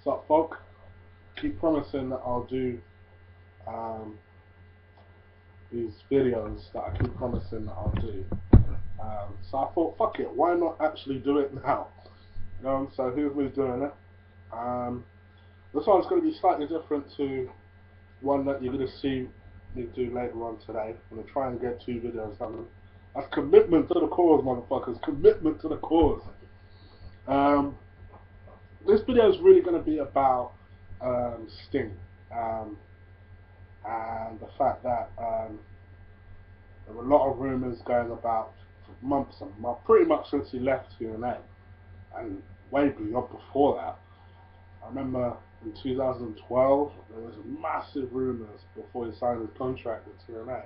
What's up, folk? Keep promising that I'll do um, these videos that I keep promising that I'll do. So I thought, fuck it, why not actually do it now? So here's me doing it. Um, this one's going to be slightly different to one that you're going to see me do later on today. I'm going to try and get 2 videos done. That's commitment to the cause, motherfuckers. Commitment to the cause. Um, this video is really going to be about Sting. And the fact that there were a lot of rumours going about for months and months, pretty much since he left TNA, and way beyond before that. I remember in 2012 there was massive rumours before he signed his contract with TNA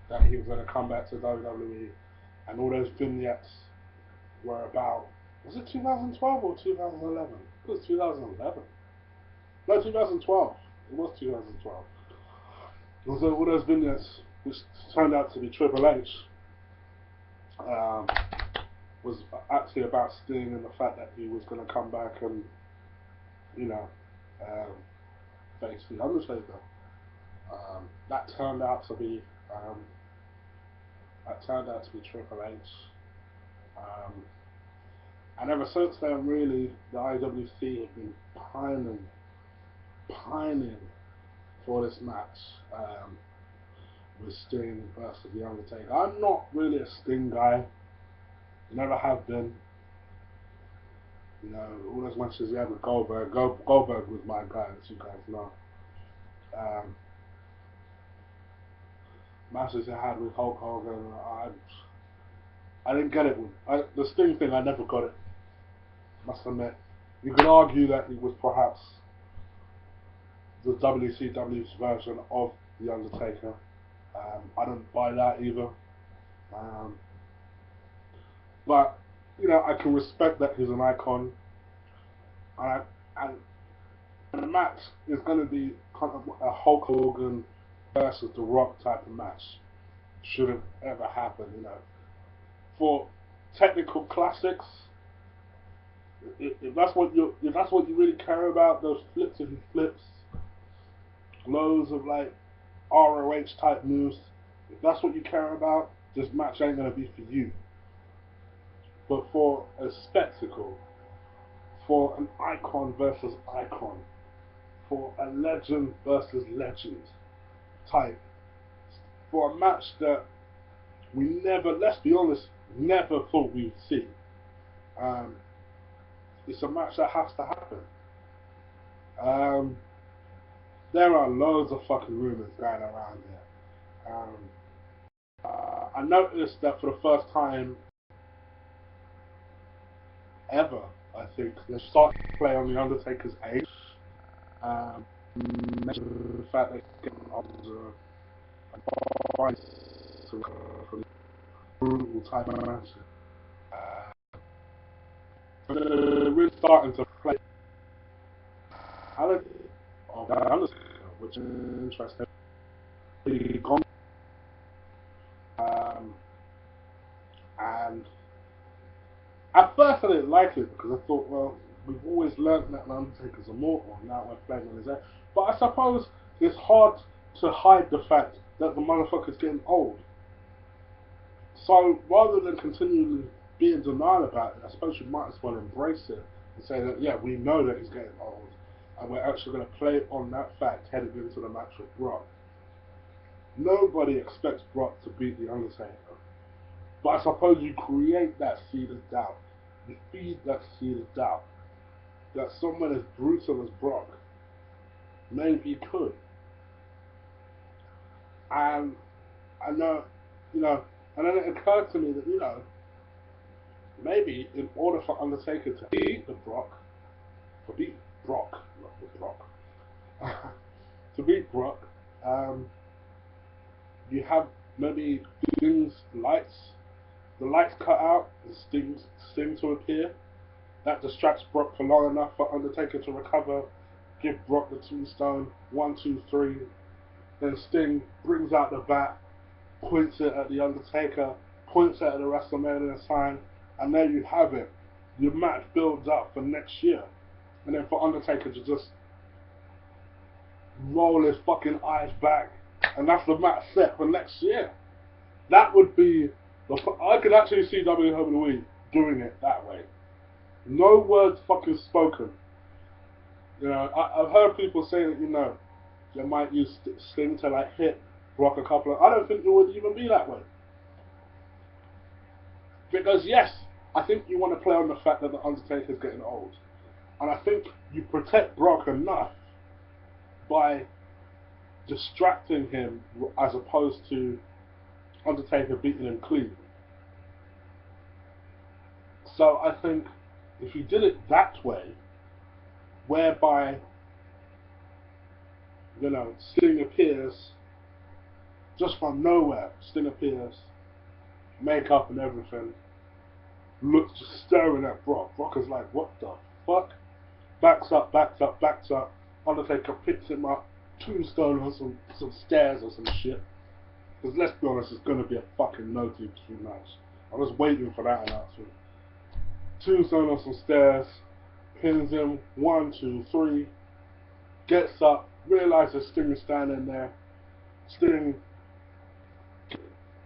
that he was going to come back to WWE, and all those vignettes were about, was it 2012 or 2011? It was 2011. No, 2012. It was 2012. So all those vignettes, which turned out to be Triple H, was actually about Sting and the fact that he was going to come back and, you know, face the Undertaker. That turned out to be Triple H. And ever since then, really, the IWC have been pining for this match with Sting versus The Undertaker. I'm not really a Sting guy. Never have been. You know, all those matches he had with Goldberg. Goldberg was my guy, as you guys know. Matches he had with Hulk Hogan, I didn't get it. The Sting thing, I never got it. Must admit. You could argue that he was perhaps the WCW's version of The Undertaker. I don't buy that either. But, you know, I can respect that he's an icon. And the match is going to be kind of a Hulk Hogan versus The Rock type of match. Shouldn't ever happen, you know. For technical classics, if that's what you really care about, those flips and flips, loads of like ROH type moves, if that's what you care about, this match ain't gonna be for you. But for a spectacle, for an icon versus icon, for a legend versus legend type, for a match that we never, let's be honest, never thought we'd see. It's a match that has to happen. There are loads of fucking rumors going around here. I noticed that for the first time ever, I think, they started to play on the Undertaker's age. The fact that he's getting older and from brutal type of match. But they're really starting to play of the Undertaker, which is interesting. And at first I didn't like it because I thought, well, we've always learnt that the Undertaker's immortal, and now we're playing on his age. But I suppose it's hard to hide the fact that the motherfucker's getting old. So rather than continually be in denial about it, I suppose you might as well embrace it and say that, yeah, we know that he's getting old, and we're actually going to play on that fact headed into the match with Brock. Nobody expects Brock to beat The Undertaker. But I suppose you create that seed of doubt. You feed that seed of doubt that someone as brutal as Brock maybe could. And I know, you know, and then it occurred to me that, you know, maybe in order for Undertaker to beat Brock, not the Brock, to beat Brock, you have maybe Sting's the lights cut out, and Sting to appear. That distracts Brock for long enough for Undertaker to recover, give Brock the tombstone, 1, 2, 3. Then Sting brings out the bat, points it at the Undertaker, points it at the WrestleMania sign, and there you have it. Your match builds up for next year. and then for Undertaker to just roll his fucking eyes back, and that's the match set for next year. That would be I could actually see WWE doing it that way. No words fucking spoken. You know, I've heard people say that, you know, they might use Sting to like hit Brock a couple of. I don't think it would even be that way. Because yes, I think you want to play on the fact that the Undertaker's getting old, and I think you protect Brock enough by distracting him as opposed to Undertaker beating him clean. So I think if you did it that way, whereby, you know, Sting appears just from nowhere, Sting appears, makeup and everything, looks just staring at Brock. Brock is like, what the fuck? Backs up, backs up, backs up. Undertaker picks him up, tombstone on some stairs or some shit. Because let's be honest, it's going to be a fucking no DQ match. I was waiting for that announcement. Tombstone on some stairs, pins him, 1, 2, 3, gets up, realizes Sting is standing there. Sting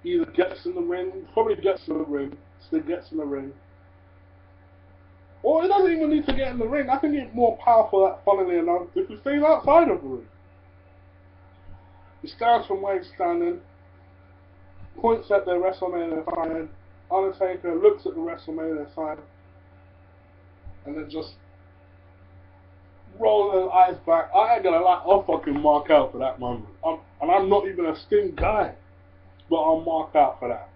either gets in the ring, probably gets in the ring, Sting gets in the ring, or he doesn't even need to get in the ring. I think it's more powerful, funnily enough, if he stays outside of the ring. He stands from where he's standing, points at the WrestleMania sign. Undertaker looks at the WrestleMania sign, and then just rolls his eyes back. I ain't gonna lie, I'll fucking mark out for that moment. And I'm not even a Sting guy, but I'll mark out for that.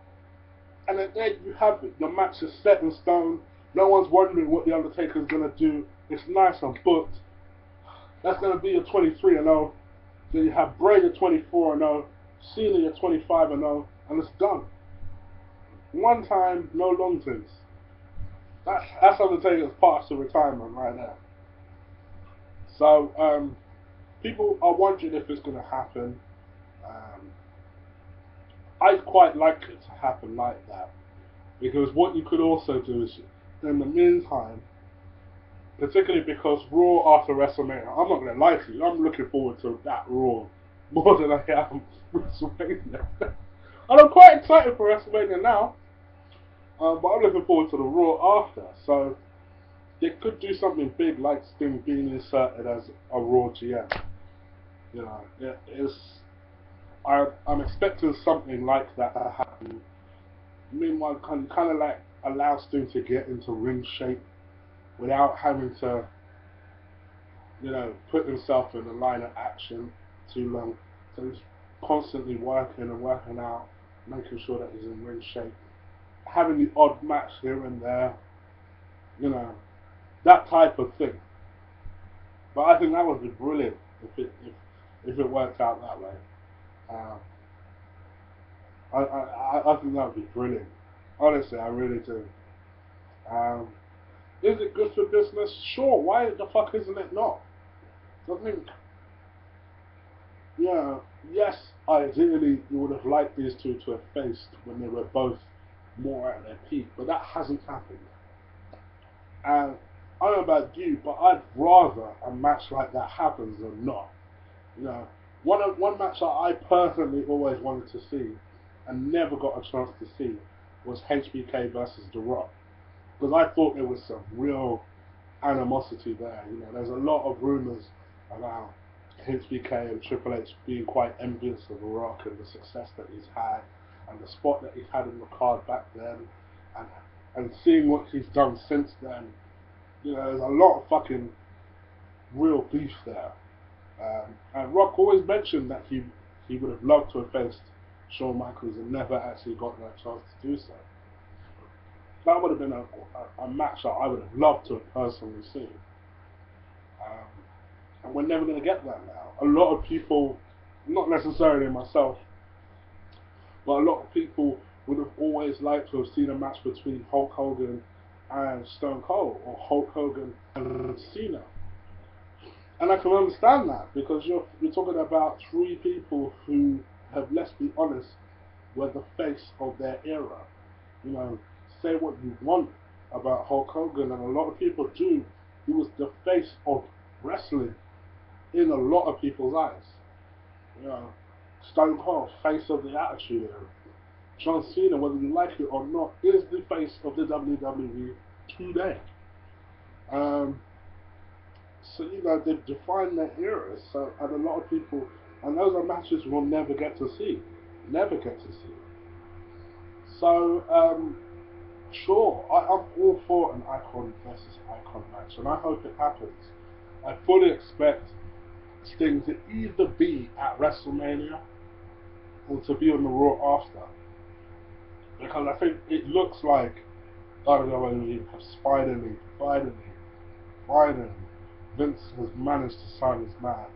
And then there you have it. The match is set in stone. No one's wondering what the Undertaker's gonna do. It's nice and booked. That's gonna be a 23-0. Then you have Bray at 24-0, Cena at 25-0, and it's done. One time, no long things. That's Undertaker's path to retirement right now. So people are wondering if it's going to happen. I'd quite like it to happen like that, because what you could also do is, in the meantime, particularly because Raw after WrestleMania, I'm not going to lie to you, I'm looking forward to that Raw more than I am WrestleMania. And I'm quite excited for WrestleMania now, but I'm looking forward to the Raw after. So they could do something big like Sting being inserted as a Raw GM. You know, I'm expecting something like that to happen. Meanwhile, kind of like allow Sting to get into ring shape without having to, you know, put himself in the line of action too long. So he's constantly working and working out, making sure that he's in ring shape. Having the odd match here and there, you know, that type of thing. But I think that would be brilliant if it worked out that way. I think that would be brilliant. Honestly, I really do. Is it good for business? Sure. Why the fuck isn't it not? I think, yeah, yes, ideally you would have liked these two to have faced when they were both more at their peak, but that hasn't happened. And I don't know about you, but I'd rather a match like that happens than not. You know, one match that I personally always wanted to see and never got a chance to see was HBK versus The Rock, because I thought there was some real animosity there. You know, there's a lot of rumors about HBK and Triple H being quite envious of The Rock and the success that he's had and the spot that he had in the card back then, and seeing what he's done since then. You know, there's a lot of fucking real beef there. And Rock always mentioned that he would have loved to have faced Shawn Michaels and never actually got that chance to do so. That would have been a match that I would have loved to have personally seen. And we're never going to get that now. A lot of people, not necessarily myself, but a lot of people would have always liked to have seen a match between Hulk Hogan and Stone Cold, or Hulk Hogan and Cena. And I can understand that, because you're talking about three people who have, let's be honest, were the face of their era. You know, say what you want about Hulk Hogan, and a lot of people do. He was the face face of wrestling in a lot of people's eyes. You know, Stone Cold, face of the Attitude Era. John Cena, whether you like it or not, is the face of the WWE today. So you know they've defined their eras. So and a lot of people, and those are matches we'll never get to see, never get to see. So sure, I'm all for an icon versus icon match, and I hope it happens. I fully expect Sting to either be at WrestleMania or to be on the Raw after, because I think it looks like WWE have finally, Vince has managed to sign his man,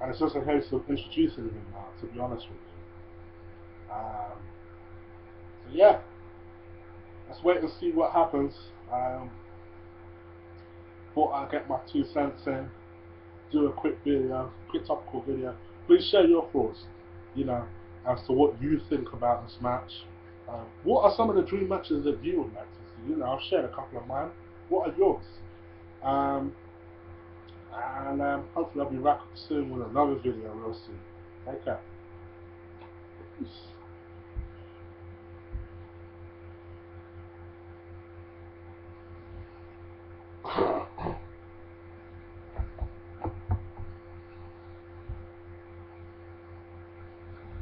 and it's just a case of introducing him now. To be honest with you, so yeah, let's wait and see what happens. Thought I'd get my 2 cents in, do a quick video, quick topical video. Please share your thoughts, you know, as to what you think about this match. What are some of the dream matches that you would like to see? You know, I've shared a couple of mine. What are yours? And hopefully I'll be back soon with another video real soon. Take care. Peace.